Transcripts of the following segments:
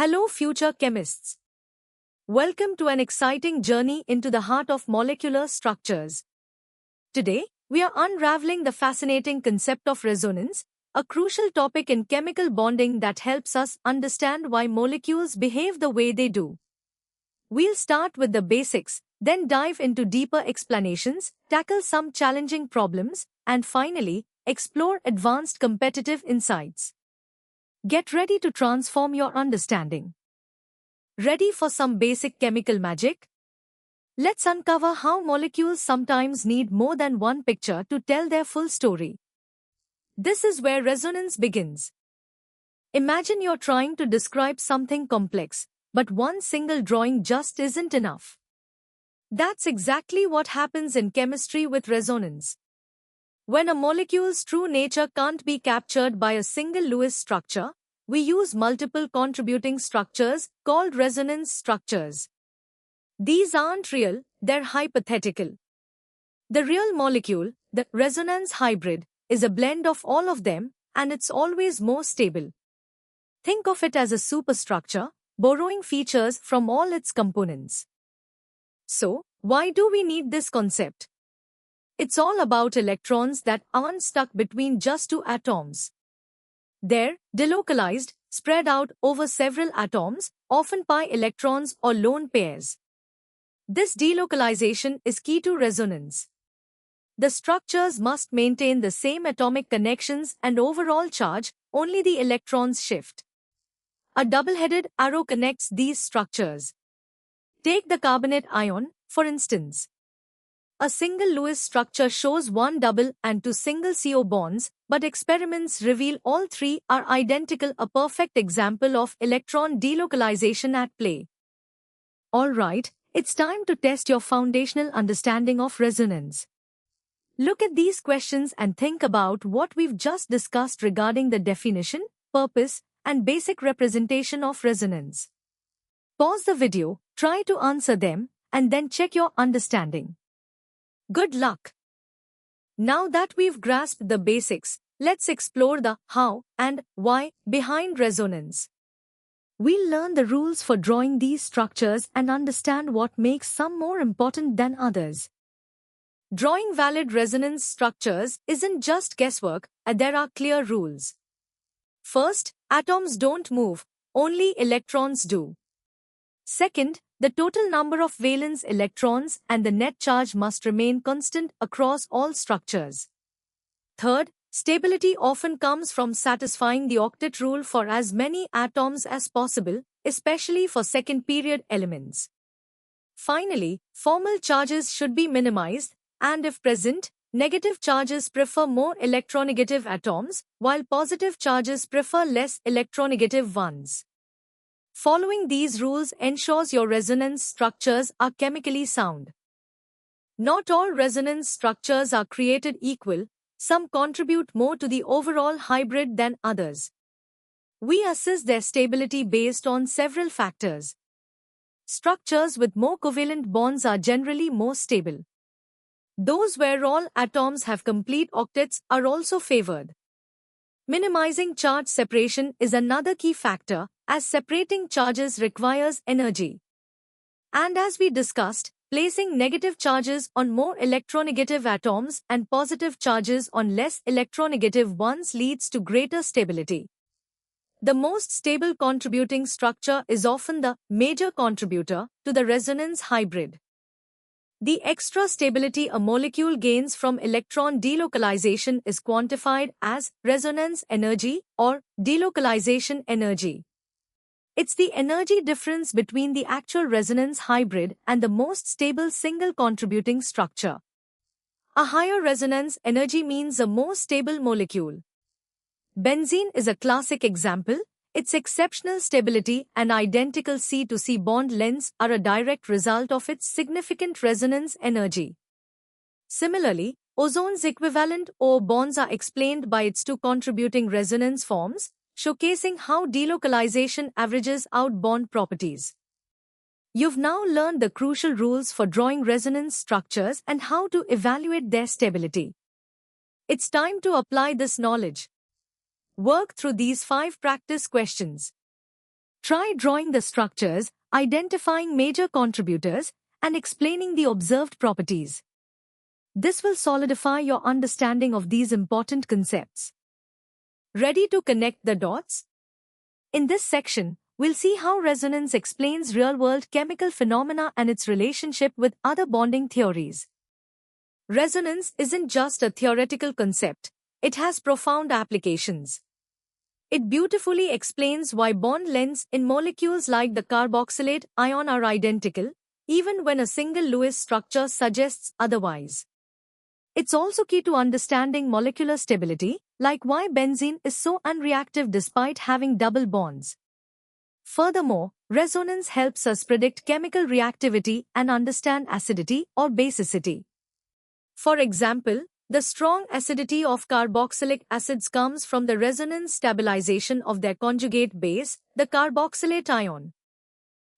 Hello, future chemists. Welcome to an exciting journey into the heart of molecular structures. Today, we are unraveling the fascinating concept of resonance, a crucial topic in chemical bonding that helps us understand why molecules behave the way they do. We'll start with the basics, then dive into deeper explanations, tackle some challenging problems, and finally, explore advanced competitive insights. Get ready to transform your understanding. Ready for some basic chemical magic? Let's uncover how molecules sometimes need more than one picture to tell their full story. This is where resonance begins. Imagine you're trying to describe something complex, but one single drawing just isn't enough. That's exactly what happens in chemistry with resonance. When a molecule's true nature can't be captured by a single Lewis structure, we use multiple contributing structures called resonance structures. These aren't real, they're hypothetical. The real molecule, the resonance hybrid, is a blend of all of them, and it's always more stable. Think of it as a superstructure, borrowing features from all its components. So, why do we need this concept? It's all about electrons that aren't stuck between just two atoms. They're delocalized, spread out over several atoms, often pi electrons or lone pairs. This delocalization is key to resonance. The structures must maintain the same atomic connections and overall charge, only the electrons shift. A double-headed arrow connects these structures. Take the carbonate ion, for instance. A single Lewis structure shows one double and two single CO bonds, but experiments reveal all three are identical, a perfect example of electron delocalization at play. Alright, it's time to test your foundational understanding of resonance. Look at these questions and think about what we've just discussed regarding the definition, purpose, and basic representation of resonance. Pause the video, try to answer them, and then check your understanding. Good luck! Now that we've grasped the basics, let's explore the how and why behind resonance. We'll learn the rules for drawing these structures and understand what makes some more important than others. Drawing valid resonance structures isn't just guesswork, there are clear rules. First, atoms don't move, only electrons do. Second, the total number of valence electrons and the net charge must remain constant across all structures. Third, stability often comes from satisfying the octet rule for as many atoms as possible, especially for second-period elements. Finally, formal charges should be minimized, and if present, negative charges prefer more electronegative atoms, while positive charges prefer less electronegative ones. Following these rules ensures your resonance structures are chemically sound. Not all resonance structures are created equal, some contribute more to the overall hybrid than others. We assess their stability based on several factors. Structures with more covalent bonds are generally more stable. Those where all atoms have complete octets are also favored. Minimizing charge separation is another key factor, as separating charges requires energy. And as we discussed, placing negative charges on more electronegative atoms and positive charges on less electronegative ones leads to greater stability. The most stable contributing structure is often the major contributor to the resonance hybrid. The extra stability a molecule gains from electron delocalization is quantified as resonance energy or delocalization energy. It's the energy difference between the actual resonance hybrid and the most stable single contributing structure. A higher resonance energy means a more stable molecule. Benzene is a classic example. Its exceptional stability and identical C-to-C bond lengths are a direct result of its significant resonance energy. Similarly, ozone's equivalent O bonds are explained by its two contributing resonance forms, showcasing how delocalization averages out bond properties. You've now learned the crucial rules for drawing resonance structures and how to evaluate their stability. It's time to apply this knowledge. Work through these 5 practice questions. Try drawing the structures, identifying major contributors, and explaining the observed properties. This will solidify your understanding of these important concepts. Ready to connect the dots? In this section, we'll see how resonance explains real-world chemical phenomena and its relationship with other bonding theories. Resonance isn't just a theoretical concept, it has profound applications. It beautifully explains why bond lengths in molecules like the carboxylate ion are identical, even when a single Lewis structure suggests otherwise. It's also key to understanding molecular stability, like why benzene is so unreactive despite having double bonds. Furthermore, resonance helps us predict chemical reactivity and understand acidity or basicity. For example, the strong acidity of carboxylic acids comes from the resonance stabilization of their conjugate base, the carboxylate ion.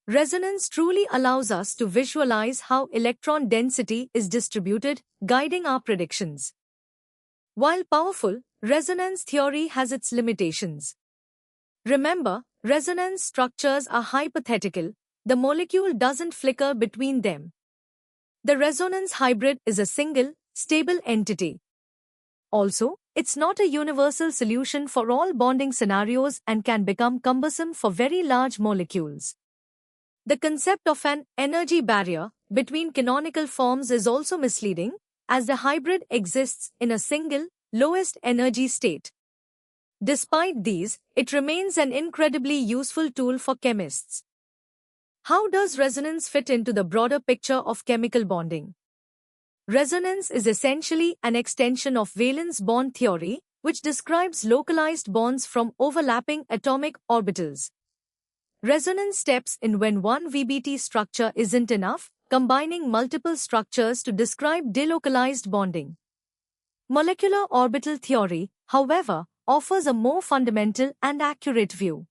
Resonance truly allows us to visualize how electron density is distributed, guiding our predictions. While powerful, resonance theory has its limitations. Remember, resonance structures are hypothetical, the molecule doesn't flicker between them. The resonance hybrid is a single, stable entity. Also, it's not a universal solution for all bonding scenarios and can become cumbersome for very large molecules. The concept of an energy barrier between canonical forms is also misleading, as the hybrid exists in a single, lowest energy state. Despite these, it remains an incredibly useful tool for chemists. How does resonance fit into the broader picture of chemical bonding? Resonance is essentially an extension of valence bond theory, which describes localized bonds from overlapping atomic orbitals. Resonance steps in when one VBT structure isn't enough, combining multiple structures to describe delocalized bonding. Molecular orbital theory, however, offers a more fundamental and accurate view.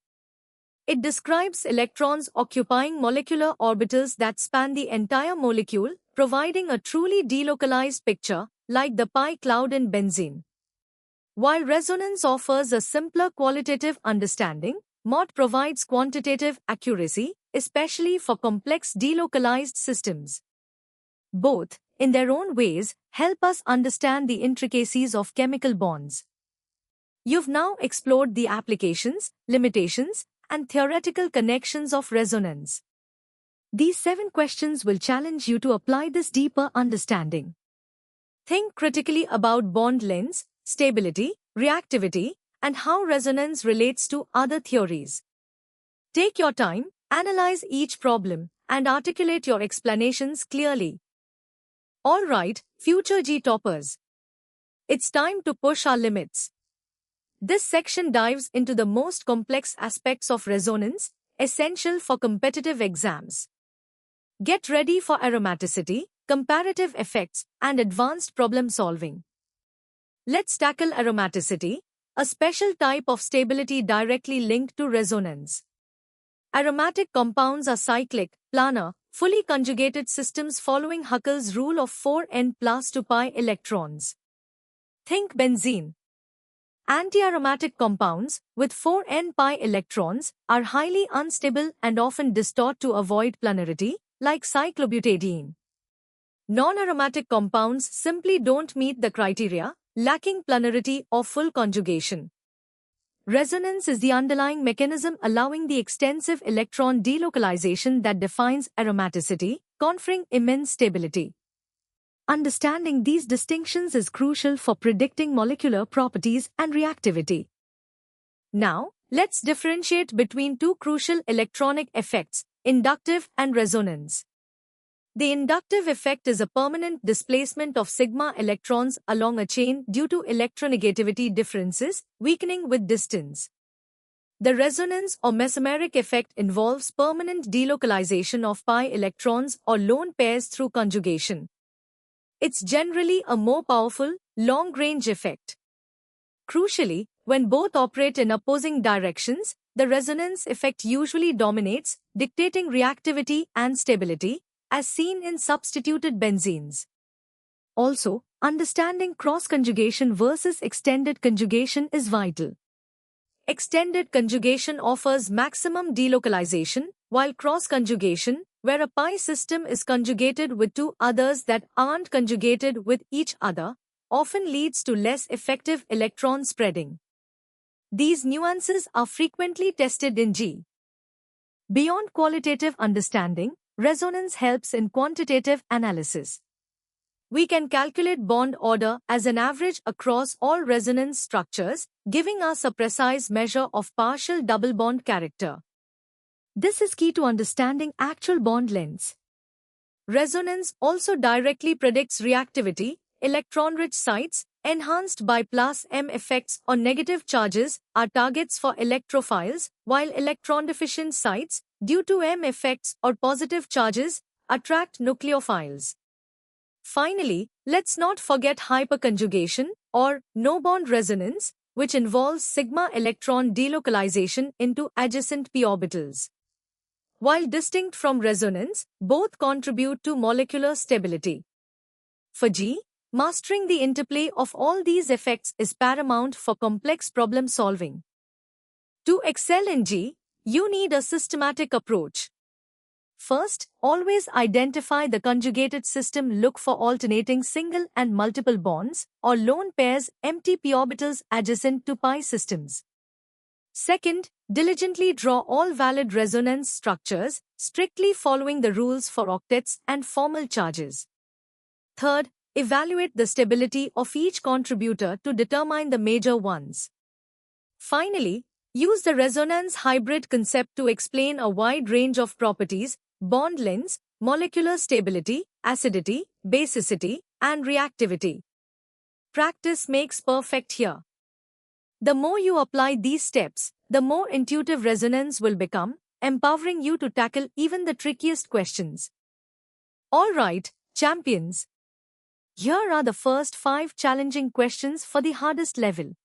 It describes electrons occupying molecular orbitals that span the entire molecule, providing a truly delocalized picture, like the pi cloud in benzene. While resonance offers a simpler qualitative understanding, MOT provides quantitative accuracy, especially for complex delocalized systems. Both, in their own ways, help us understand the intricacies of chemical bonds. You've now explored the applications, limitations, and theoretical connections of resonance. These 7 questions will challenge you to apply this deeper understanding. Think critically about bond lengths, stability, reactivity, and how resonance relates to other theories. Take your time, analyze each problem, and articulate your explanations clearly. Alright, future G-toppers. It's time to push our limits. This section dives into the most complex aspects of resonance, essential for competitive exams. Get ready for aromaticity, comparative effects, and advanced problem solving. Let's tackle aromaticity, a special type of stability directly linked to resonance. Aromatic compounds are cyclic, planar, fully conjugated systems following Huckel's rule of 4n plus 2 pi electrons. Think benzene. Anti-aromatic compounds, with 4n pi electrons, are highly unstable and often distort to avoid planarity, like cyclobutadiene. Non-aromatic compounds simply don't meet the criteria, lacking planarity or full conjugation. Resonance is the underlying mechanism allowing the extensive electron delocalization that defines aromaticity, conferring immense stability. Understanding these distinctions is crucial for predicting molecular properties and reactivity. Now, let's differentiate between 2 crucial electronic effects, inductive and resonance. The inductive effect is a permanent displacement of sigma electrons along a chain due to electronegativity differences, weakening with distance. The resonance or mesomeric effect involves permanent delocalization of pi electrons or lone pairs through conjugation. It's generally a more powerful, long-range effect. Crucially, when both operate in opposing directions, the resonance effect usually dominates, dictating reactivity and stability, as seen in substituted benzenes. Also, understanding cross-conjugation versus extended conjugation is vital. Extended conjugation offers maximum delocalization, while cross-conjugation, where a pi system is conjugated with two others that aren't conjugated with each other, often leads to less effective electron spreading. These nuances are frequently tested in G. Beyond qualitative understanding, resonance helps in quantitative analysis. We can calculate bond order as an average across all resonance structures, giving us a precise measure of partial double bond character. This is key to understanding actual bond lengths. Resonance also directly predicts reactivity. Electron-rich sites, enhanced by +m effects or negative charges, are targets for electrophiles, while electron-deficient sites, due to m effects or positive charges, attract nucleophiles. Finally, let's not forget hyperconjugation, or no-bond resonance, which involves sigma electron delocalization into adjacent p orbitals. While distinct from resonance, both contribute to molecular stability. For G, mastering the interplay of all these effects is paramount for complex problem solving. To excel in G, you need a systematic approach. First, always identify the conjugated system. Look for alternating single and multiple bonds, or lone pairs, empty p orbitals adjacent to pi systems. Second, diligently draw all valid resonance structures, strictly following the rules for octets and formal charges. Third, evaluate the stability of each contributor to determine the major ones. Finally, use the resonance hybrid concept to explain a wide range of properties: bond lengths, molecular stability, acidity, basicity, and reactivity. Practice makes perfect here. The more you apply these steps, the more intuitive resonance will become, empowering you to tackle even the trickiest questions. All right, champions. Here are the first 5 challenging questions for the hardest level.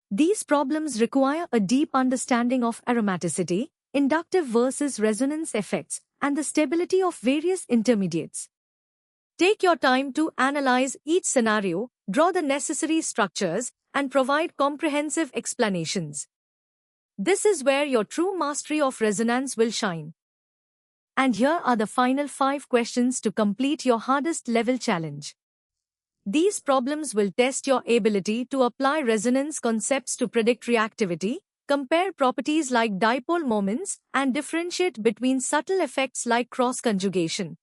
These problems require a deep understanding of aromaticity, inductive versus resonance effects, and the stability of various intermediates. Take your time to analyze each scenario, draw the necessary structures, and provide comprehensive explanations. This is where your true mastery of resonance will shine. And here are the final 5 questions to complete your hardest level challenge. These problems will test your ability to apply resonance concepts to predict reactivity, compare properties like dipole moments, and differentiate between subtle effects like cross-conjugation.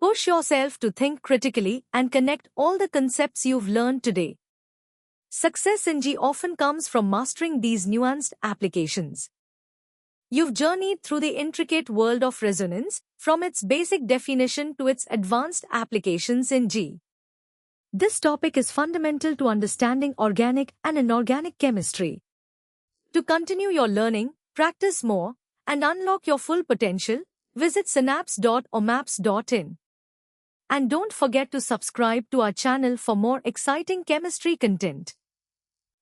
Push yourself to think critically and connect all the concepts you've learned today. Success in G often comes from mastering these nuanced applications. You've journeyed through the intricate world of resonance, from its basic definition to its advanced applications in G. This topic is fundamental to understanding organic and inorganic chemistry. To continue your learning, practice more, and unlock your full potential, visit synapse.omaps.in. And don't forget to subscribe to our channel for more exciting chemistry content.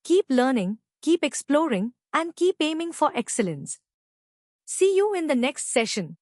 Keep learning, keep exploring, and keep aiming for excellence. See you in the next session.